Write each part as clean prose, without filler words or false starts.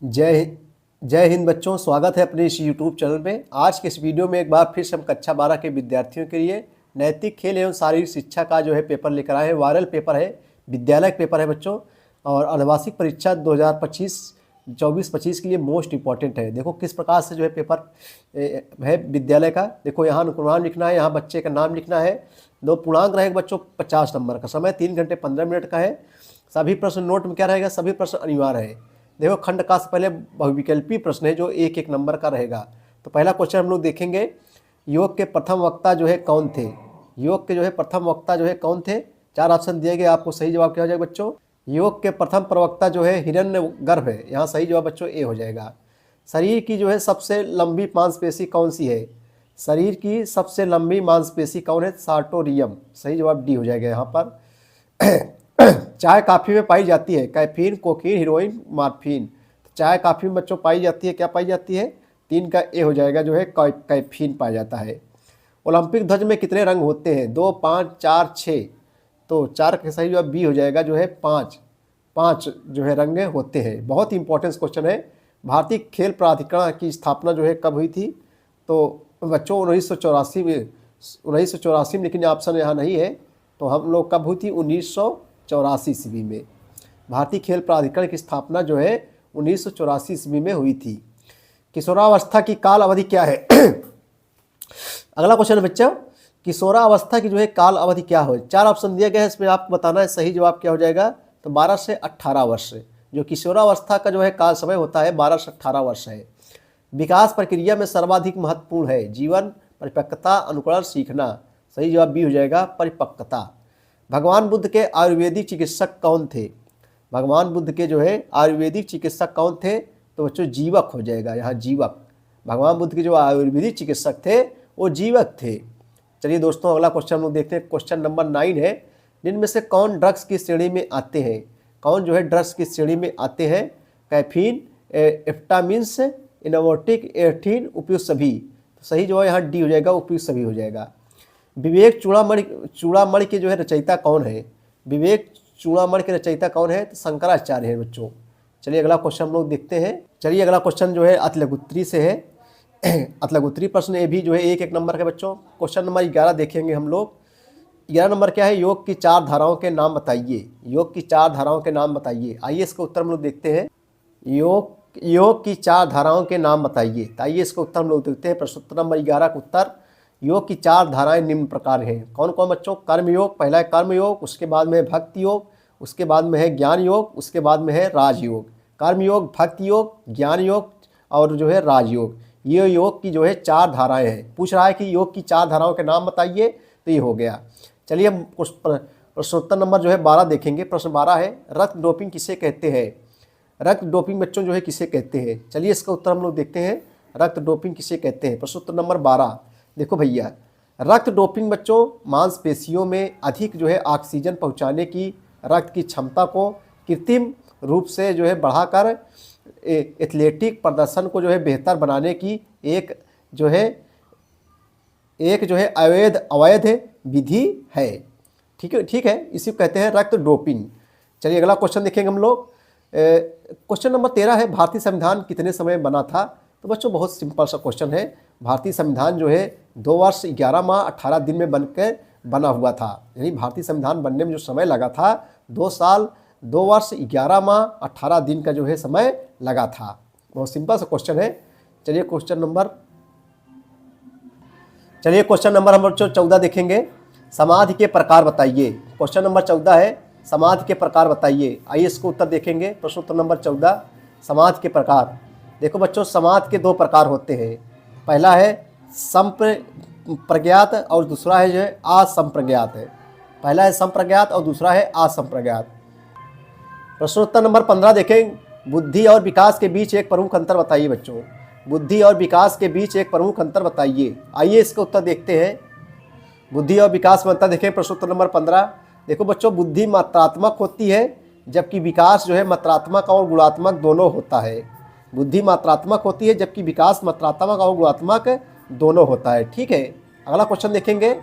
जय जय हिंद बच्चों, स्वागत है अपने इस यूट्यूब चैनल में। आज के इस वीडियो में एक बार फिर से हम कक्षा 12 के विद्यार्थियों के लिए नैतिक खेल एवं शारीरिक शिक्षा का पेपर लेकर आए हैं। वायरल पेपर है, विद्यालय का पेपर है बच्चों, और अर्धवार्षिक परीक्षा 2025-24-25 के लिए मोस्ट इंपॉर्टेंट है। देखो किस प्रकार से पेपर है विद्यालय का। देखो यहाँ अनुक्रम लिखना है, यहाँ बच्चे का नाम लिखना है। 2 पूर्णांक रहेगा बच्चों, 50 नंबर का। समय 3 घंटे 15 मिनट का है। सभी प्रश्न नोट में क्या रहेगा, सभी प्रश्न अनिवार्य है। देखो खंड का से पहले बहुविकल्पी प्रश्न है जो 1-1 नंबर का रहेगा। तो पहला क्वेश्चन हम लोग देखेंगे, योग के प्रथम वक्ता कौन थे। योग के प्रथम वक्ता कौन थे। 4 ऑप्शन दिए गए, आपको सही जवाब क्या हो जाएगा बच्चों। योग के प्रथम प्रवक्ता हिरण्यगर्भ है। यहाँ सही जवाब बच्चों ए हो जाएगा। शरीर की सबसे लंबी मांसपेशी कौन सी है। शरीर की सबसे लंबी मांसपेशी कौन है, सार्टोरियम। सही जवाब डी हो जाएगा यहाँ पर। चाय काफ़ी में पाई जाती है, कैफीन, कोकीन, हीरोइन, मॉर्फिन। चाय काफ़ी में बच्चों पाई जाती है, क्या पाई जाती है, 3 का ए हो जाएगा, कैफीन पाया जाता है। ओलंपिक ध्वज में कितने रंग होते हैं, 2, 5, 4, 6। तो 4 का सही जवाब बी हो जाएगा, 5 रंग होते हैं। बहुत ही इंपॉर्टेंट क्वेश्चन है। भारतीय खेल प्राधिकरण की स्थापना कब हुई थी। तो बच्चों 1984 में, लेकिन ऑप्शन यहाँ नहीं है। तो हम लोग कब हुई थी, 1984 ईस्वी में। भारतीय खेल प्राधिकरण की स्थापना 1984 ईस्वी में हुई थी। किशोरावस्था की काल अवधि क्या है। अगला क्वेश्चन है बच्चों, किशोरावस्था की काल अवधि क्या हो। 4 ऑप्शन दिया गया है, इसमें आपको बताना है सही जवाब क्या हो जाएगा। तो 12 से 18 वर्ष। जो किशोरावस्था का काल समय होता है 12 से 18 वर्ष है। विकास प्रक्रिया में सर्वाधिक महत्वपूर्ण है जीवन, परिपक्वता, अनुकरण, सीखना। सही जवाब बी हो जाएगा, परिपक्वता। भगवान बुद्ध के आयुर्वेदिक चिकित्सक कौन थे। भगवान बुद्ध के आयुर्वेदिक चिकित्सक कौन थे। तो बच्चों जीवक हो जाएगा, यहाँ जीवक। भगवान बुद्ध के आयुर्वेदिक चिकित्सक थे वो जीवक थे। चलिए दोस्तों अगला क्वेश्चन हम लोग देखते हैं। क्वेश्चन नंबर 9 है, जिनमें से कौन ड्रग्स की श्रेणी में आते हैं। कौन ड्रग्स की श्रेणी में आते हैं। कैफीन, एफ्टामिन्स, इनोवोटिक, एर्थीन, उपयुक्त सभी। तो सही जो है यहाँ डी हो जाएगा, उपयुक्त सभी हो जाएगा। विवेक चूड़ामणि के रचयिता कौन है। विवेक चूड़ामणि के रचयिता कौन है, तो शंकराचार्य है बच्चों। चलिए अगला क्वेश्चन हम लोग देखते हैं। चलिए अगला क्वेश्चन अतलगुत्री से है। अतलगुत्री प्रश्न ये भी 1-1 नंबर के बच्चों। क्वेश्चन नंबर 11 देखेंगे हम लोग। 11 नंबर क्या है, योग की 4 धाराओं के नाम बताइए। योग की 4 धाराओं के नाम बताइए। आइए इसका उत्तर हम लोग देखते हैं। योग की 4 धाराओं के नाम बताइए। तो आइए इसका उत्तर हम लोग देखते हैं। प्रश्नोत्तर नंबर 11 का उत्तर, योग की 4 धाराएं निम्न प्रकार हैं। कौन कौन बच्चों। कर्मयोग, पहला है कर्मयोग, उसके बाद में है भक्ति योग, उसके बाद में है ज्ञान योग, उसके बाद में है राजयोग। कर्मयोग, भक्ति योग, ज्ञान योग और राजयोग। ये योग की 4 धाराएं हैं। पूछ रहा है कि योग की 4 धाराओं के नाम बताइए, तो ये हो गया। चलिए हम प्रश्नोत्तर नंबर 12 देखेंगे। प्रश्न 12 है, रक्त डोपिंग किसे कहते हैं। रक्त डोपिंग बच्चों किसे कहते हैं। चलिए इसका उत्तर हम लोग देखते हैं। रक्त डोपिंग किसे कहते हैं। प्रश्नोत्तर नंबर 12 देखो भैया, रक्त डोपिंग बच्चों मांसपेशियों में अधिक ऑक्सीजन पहुंचाने की रक्त की क्षमता को कृत्रिम रूप से बढ़ाकर एथलेटिक प्रदर्शन को बेहतर बनाने की एक अवैध विधि है। ठीक है, इसी को कहते हैं रक्त डोपिंग। चलिए अगला क्वेश्चन देखेंगे हम लोग। क्वेश्चन नंबर 13 है, भारतीय संविधान कितने समय बना था। तो बच्चों बहुत सिंपल सा क्वेश्चन है। भारतीय संविधान 2 वर्ष 11 माह 18 दिन में बनकर बना हुआ था। यानी भारतीय संविधान बनने में जो समय लगा था 2 साल 2 वर्ष 11 माह 18 दिन का समय लगा था। बहुत सिंपल सा क्वेश्चन है। चलिए क्वेश्चन नंबर हम बच्चों 14 देखेंगे। समाधि के प्रकार बताइए। क्वेश्चन नंबर 14 है, समाधि के प्रकार बताइए। आइए इसको उत्तर देखेंगे। प्रश्नोत्तर नंबर 14, समाधि के प्रकार। देखो बच्चों समाधि के 2 प्रकार होते हैं। पहला है संप्रज्ञात और दूसरा है असंप्रज्ञात है। पहला है संप्रज्ञात और दूसरा है असंप्रज्ञात। प्रश्नोत्तर नंबर 15 देखें, बुद्धि और विकास के बीच एक प्रमुख अंतर बताइए बच्चों। बुद्धि और विकास के बीच एक प्रमुख अंतर बताइए। आइए इसका उत्तर देखते हैं। बुद्धि और विकास में अंतर देखें। प्रश्नोत्तर नंबर 15 देखो बच्चों, बुद्धि मात्रात्मक होती है जबकि विकास मात्रात्मक और गुणात्मक दोनों होता है। बुद्धि मात्रात्मक होती है जबकि विकास मात्रात्मक और गुणात्मक दोनों होता है। ठीक है, अगला क्वेश्चन देखेंगे।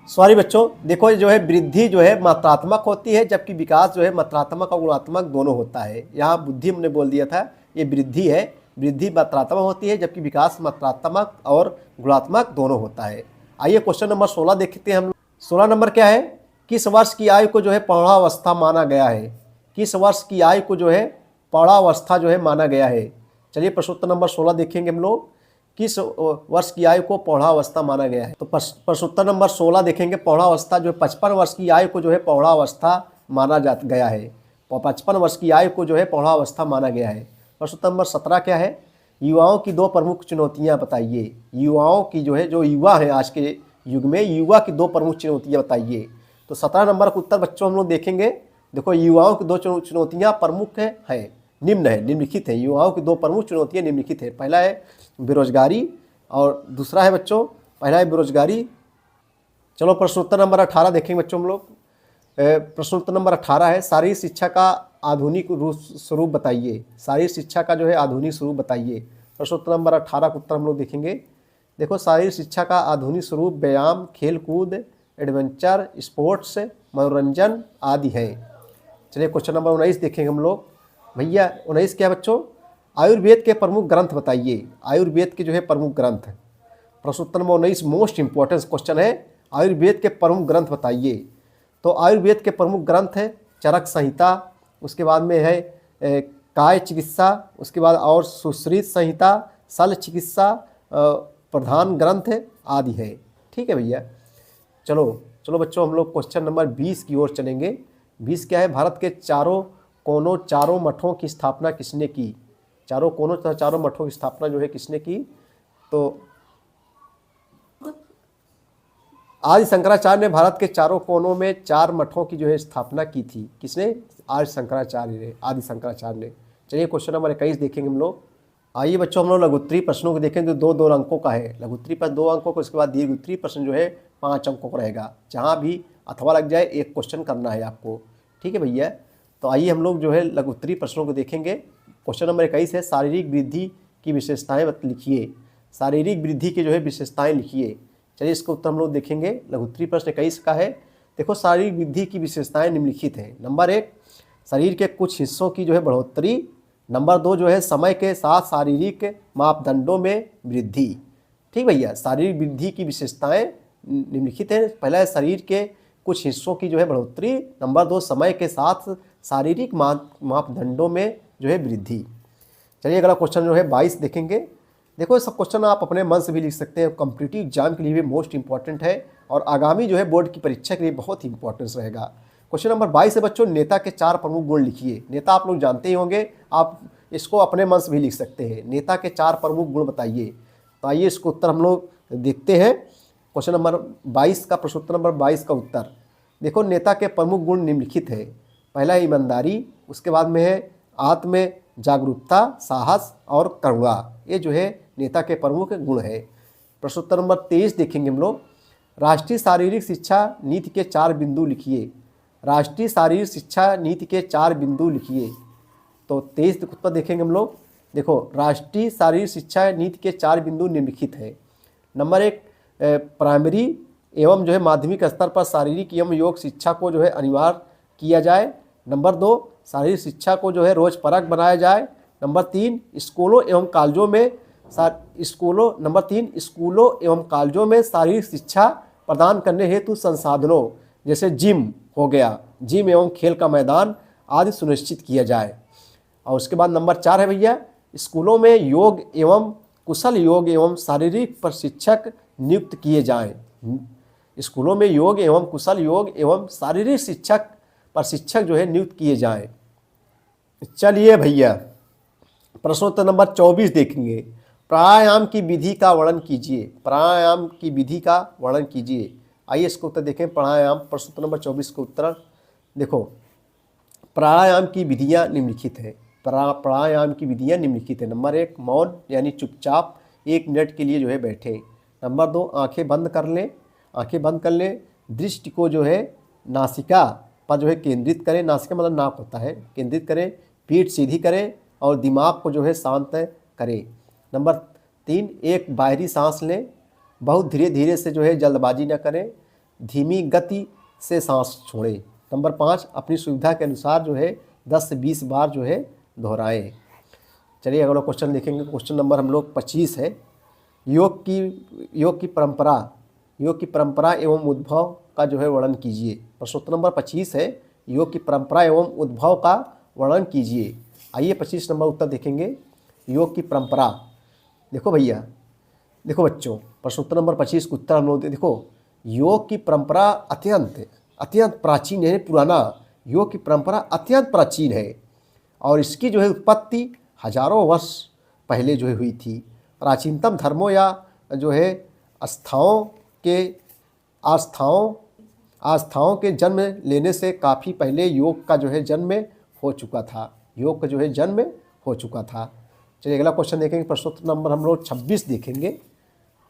सॉरी बच्चों, देखो वृद्धि मात्रात्मक होती है जबकि विकास मात्रात्मक और गुणात्मक दोनों होता है। यहाँ बुद्धि हमने बोल दिया था, ये वृद्धि है। वृद्धि मात्रात्मक होती है जबकि विकास मात्रात्मक और गुणात्मक दोनों होता है। आइए क्वेश्चन नंबर 16 देखते हैं हम। 16 नंबर क्या है, किस वर्ष की आयु को जो है प्रौढ़ावस्था माना गया है। किस वर्ष की आयु को जो है प्रौढ़ावस्था जो है माना गया है। चलिए प्रश्नोत्तर नंबर 16 देखेंगे हम लोग, किस वर्ष की आयु को प्रौढ़ावस्था माना गया है। तो प्रश्नोत्तर नंबर 16 देखेंगे, प्रौढ़ावस्था जो है 55 वर्ष की आयु को जो है प्रौढ़ावस्था माना गया है। 55 वर्ष की आयु को जो है प्रौढ़ावस्था माना गया है। प्रश्नोत्तर नंबर 17 क्या है, युवाओं की 2 प्रमुख चुनौतियां बताइए। युवाओं की जो है, जो युवा है आज के युग में, युवा की 2 प्रमुख चुनौतियां बताइए। तो 17 नंबर का उत्तर बच्चों हम लोग देखेंगे। देखो युवाओं की 2 चुनौतियां प्रमुख है, निम्नलिखित है। युवाओं की 2 प्रमुख चुनौतियां निम्नलिखित है। पहला है बेरोजगारी और दूसरा है बच्चों, पहला है बेरोजगारी। चलो प्रश्नोत्तर नंबर 18 देखेंगे बच्चों हम लोग। प्रश्नोत्तर नंबर 18 है, शारीरिक शिक्षा का आधुनिक स्वरूप बताइए। शारीरिक शिक्षा का जो है आधुनिक स्वरूप बताइए। प्रश्नोत्तर नंबर 18 का उत्तर हम लोग देखेंगे। देखो शारीरिक शिक्षा का आधुनिक स्वरूप व्यायाम, खेल कूद, एडवेंचर, स्पोर्ट्स, मनोरंजन आदि है। चलिए क्वेश्चन नंबर 19 देखेंगे हम लोग। भैया 19 क्या बच्चों, आयुर्वेद के प्रमुख ग्रंथ बताइए। आयुर्वेद के जो है प्रमुख ग्रंथ। प्रश्नोत्तर नंबर 19 मोस्ट इंपॉर्टेंट क्वेश्चन है, आयुर्वेद के प्रमुख ग्रंथ बताइए। तो आयुर्वेद के प्रमुख ग्रंथ है चरक संहिता, उसके बाद में है काय चिकित्सा, उसके बाद और सुश्रुत संहिता, शल्य चिकित्सा प्रधान ग्रंथ आदि है। ठीक है भैया। चलो बच्चों हम लोग क्वेश्चन नंबर 20 की ओर चलेंगे। 20 क्या है, भारत के चारों कोनों चारों मठों की स्थापना किसने की। चारों कोनों तथा चारों मठों की स्थापना जो है किसने की। तो आदि शंकराचार्य ने भारत के चारों कोनों में 4 मठों की जो है स्थापना की थी। किसने, आदि शंकराचार्य ने। चलिए क्वेश्चन नंबर 21 देखेंगे हम लोग। आइए बच्चों हम लोग लघुत्तरीय प्रश्नों को देखें, जो 2 अंकों का है। लघुत्तरीय प्रश्न 2 अंकों को, इसके बाद दीर्घ उत्तरीय प्रश्न जो है 5 अंकों का रहेगा। जहाँ भी अथवा लग जाए एक क्वेश्चन करना है आपको। ठीक है भैया। तो आइए हम लोग जो है लघुत्तरीय प्रश्नों को देखेंगे। क्वेश्चन नंबर 21 है, शारीरिक वृद्धि की विशेषताएं लिखिए। शारीरिक वृद्धि की जो है विशेषताएं लिखिए। चलिए इसका उत्तर हम लोग देखेंगे। लघुत्तरीय प्रश्न 21 का है। देखो शारीरिक वृद्धि की विशेषताएं निम्नलिखित हैं। नंबर 1, शरीर के कुछ हिस्सों की जो है बढ़ोतरी। नंबर 2 जो है समय के साथ शारीरिक मापदंडों में वृद्धि। ठीक भैया, शारीरिक वृद्धि की विशेषताएं निम्नलिखित हैं। पहला है शरीर के कुछ हिस्सों की जो है बढ़ोतरी। नंबर 2 समय के साथ शारीरिक मापदंडों में जो है वृद्धि। चलिए अगला क्वेश्चन जो है 22 देखेंगे। देखो ये सब क्वेश्चन आप अपने मन से भी लिख सकते हैं, कॉम्पिटिटिव एग्जाम के लिए भी मोस्ट इंपॉर्टेंट है और आगामी जो है बोर्ड की परीक्षा के लिए बहुत ही इंपॉर्टेंस रहेगा। क्वेश्चन नंबर 22 है बच्चों, नेता के 4 प्रमुख गुण लिखिए। नेता आप लोग जानते ही होंगे, आप इसको अपने मन से भी लिख सकते हैं। नेता के 4 प्रमुख गुण बताइए। तो आइए इसको उत्तर हम लोग देखते हैं। क्वेश्चन नंबर 22 का, प्रश्नोत्तर नंबर 22 का उत्तर देखो, नेता के प्रमुख गुण निम्नलिखित है। पहला है ईमानदारी, उसके बाद में है आत्म जागरूकता, साहस और करुणा। ये जो है नेता के प्रमुख गुण है। प्रश्नोत्तर नंबर 23 देखेंगे हम लोग। राष्ट्रीय शारीरिक शिक्षा नीति के 4 बिंदु लिखिए। राष्ट्रीय शारीरिक शिक्षा नीति के 4 बिंदु लिखिए। तो 23 उत्तर देखेंगे हम लोग। देखो राष्ट्रीय शारीरिक शिक्षा नीति के 4 बिंदु निम्नलिखित है। नंबर 1, प्राइमरी एवं जो है माध्यमिक स्तर पर शारीरिक एवं योग शिक्षा को जो है अनिवार्य किया जाए। नंबर 2, शारीरिक शिक्षा को जो है रोजपरक बनाया जाए। नंबर 3, स्कूलों एवं कॉलेजों एवं कॉलेजों में शारीरिक शिक्षा प्रदान करने हेतु संसाधनों जैसे जिम हो गया, जिम एवं खेल का मैदान आदि सुनिश्चित किया जाए। और उसके बाद नंबर 4 है भैया, स्कूलों में योग एवं कुशल योग एवं शारीरिक प्रशिक्षक नियुक्त किए जाएं। स्कूलों में योग एवं कुशल योग एवं शारीरिक प्रशिक्षक जो है नियुक्त किए जाएं। चलिए भैया प्रश्नोत्तर नंबर 24 देखेंगे। प्राणायाम की विधि का वर्णन कीजिए। प्राणायाम की विधि का वर्णन कीजिए। आइए इसको उत्तर देखें। प्राणायाम, प्रश्नोत्तर नंबर 24 का उत्तर देखो, प्राणायाम की विधियां निम्नलिखित है। प्राणायाम की विधियां निम्नलिखित है। नंबर 1, मौन यानी चुपचाप 1 मिनट के लिए जो है बैठे। नंबर 2, आंखें बंद कर लें। आंखें बंद कर लें। दृष्टि को जो है नासिका पर जो है केंद्रित करें। नासिका मतलब नाक होता है, केंद्रित करें। पीठ सीधी करें और दिमाग को जो है शांत करें। नंबर 3, एक बाहरी सांस लें। बहुत धीरे धीरे से जो है जल्दबाजी न करें। धीमी गति से सांस छोड़ें। नंबर 5, अपनी सुविधा के अनुसार जो है 10 से 20 बार जो है दोहराएं। चलिए अगला क्वेश्चन देखेंगे। क्वेश्चन नंबर हम लोग 25 है। योग की परंपरा एवं उद्भव का जो है वर्णन कीजिए। प्रश्नोत्तर नंबर 25 है, योग की परंपरा एवं उद्भव का वर्णन कीजिए। आइए 25 नंबर उत्तर देखेंगे। योग की परंपरा, देखो भैया, देखो बच्चों, प्रश्नोत्तर नंबर 25 का उत्तर हम लोग देखो, योग की परंपरा अत्यंत प्राचीन है, पुराना। योग की परंपरा अत्यंत प्राचीन है और इसकी जो है उत्पत्ति हजारों वर्ष पहले जो है हुई थी। प्राचीनतम धर्मों या जो है आस्थाओं के जन्म लेने से काफ़ी पहले योग का जो है जन्म हो चुका था। योग का जो है जन्म हो चुका था। चलिए अगला क्वेश्चन देखेंगे। प्रश्नोत्तर नंबर हम लोग 26 देखेंगे।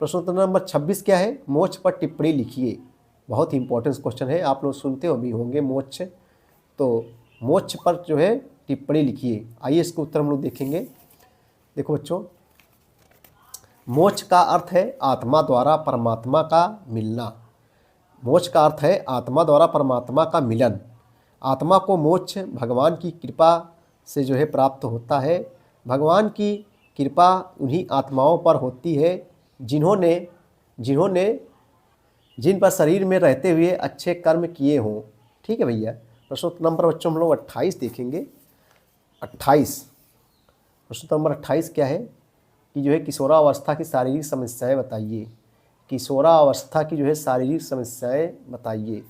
प्रश्नोत्तर नंबर 26 क्या है? मोक्ष पर टिप्पणी लिखिए। बहुत ही इंपॉर्टेंट क्वेश्चन है, आप लोग सुनते हो भी होंगे मोक्ष, तो मोक्ष पर जो है टिप्पणी लिखिए। आइए इसका उत्तर हम लोग देखेंगे। देखो बच्चों, मोक्ष का अर्थ है आत्मा द्वारा परमात्मा का मिलना। मोक्ष का अर्थ है आत्मा द्वारा परमात्मा का मिलन। आत्मा को मोक्ष भगवान की कृपा से जो है प्राप्त होता है। भगवान की कृपा उन्हीं आत्माओं पर होती है जिन पर शरीर में रहते हुए अच्छे कर्म किए हों। ठीक है भैया। प्रश्नोत्तर नंबर बच्चों हम लोग 28 देखेंगे। 28 प्रश्नोत्तर नंबर 28 क्या है कि जो है किशोरावस्था की शारीरिक समस्याएं बताइए। किशोरावस्था की जो है शारीरिक समस्याएं बताइए।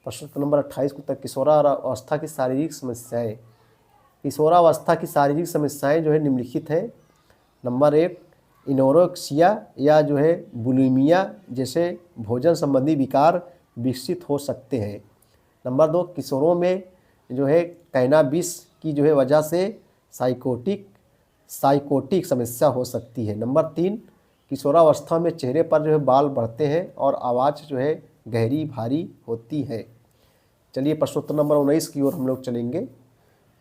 प्रश्नोत्तर नंबर 28 को तक किशोरावस्था की शारीरिक समस्याएं। किशोरावस्था की शारीरिक समस्याएं जो है निम्नलिखित हैं। नंबर 1, इनोरेक्सिया या जो है बुलिमिया जैसे भोजन संबंधी विकार विकसित हो सकते हैं। नंबर 2, किशोरों में जो है कैनाबिस की जो है वजह से साइकोटिक समस्या हो सकती है। नंबर 3, किशोरावस्था में चेहरे पर जो है बाल बढ़ते हैं और आवाज़ जो है गहरी भारी होती है। चलिए प्रश्नोत्तर नंबर 19 की ओर हम लोग चलेंगे।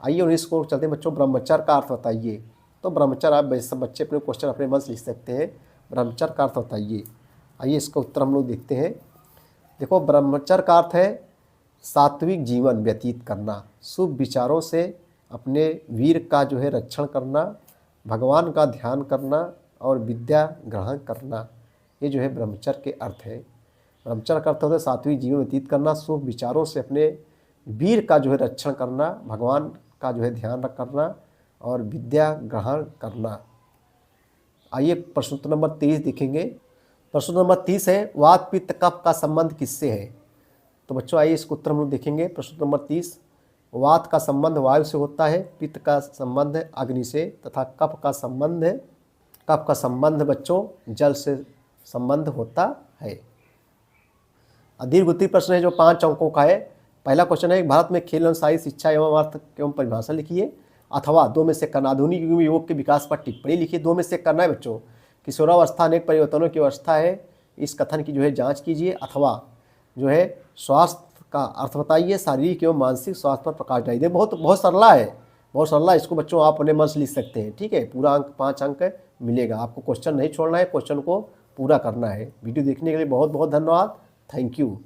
आइए 19 को चलते हैं बच्चों। ब्रह्मचर्य का अर्थ बताइए। तो ब्रह्मचर्य, आप सब बच्चे अपने क्वेश्चन अपने मन से लिख सकते हैं। ब्रह्मचर्य का अर्थ बताइए। आइए इसका उत्तर हम लोग देखते हैं। देखो, ब्रह्मचर्य का अर्थ है सात्विक जीवन व्यतीत करना, शुभ विचारों से अपने वीर का जो है रक्षण करना, भगवान का ध्यान करना और विद्या ग्रहण करना। ये जो है ब्रह्मचर्य के अर्थ है। ब्रह्मचर्य का अर्थ होता है सात्विक जीवन व्यतीत करना, शुभ विचारों से अपने वीर का जो है रक्षण करना, भगवान का जो है ध्यान करना और विद्या ग्रहण करना। आइए प्रश्नोत्तर नंबर 23 देखेंगे। प्रश्नोत्तर नंबर 30 है, वात पित्त कफ का संबंध किससे है? तो बच्चों आइए इसको उत्तर हम लोग देखेंगे। प्रश्नोत्तर नंबर 30, वात का संबंध वायु से होता है, पित्त का संबंध अग्नि से तथा कफ का संबंध बच्चों जल से संबंध होता है। दीर्घ उत्तरीय प्रश्न है जो 5 अंकों का है। पहला क्वेश्चन है, भारत में खेल एवं शारीरिक शिक्षा एवं अर्थ एवं परिभाषा लिखिए, अथवा 2 में से करना। आधुनिक युग में योग के विकास पर टिप्पणी लिखिए। 2 में से करना है बच्चों। किशोरावस्था अनेक परिवर्तनों की अवस्था है, इस कथन की जो है जांच कीजिए। अथवा जो है स्वास्थ्य का अर्थ बताइए, शारीरिक एवं मानसिक स्वास्थ्य पर प्रकाश डालिए। बहुत सरला है, बहुत सरला है। इसको बच्चों आप अपने मन से लिख सकते हैं। ठीक है, पूरा अंक 5 अंक मिलेगा। आपको क्वेश्चन नहीं छोड़ना है, क्वेश्चन को पूरा करना है। वीडियो देखने के लिए बहुत बहुत धन्यवाद। Thank you.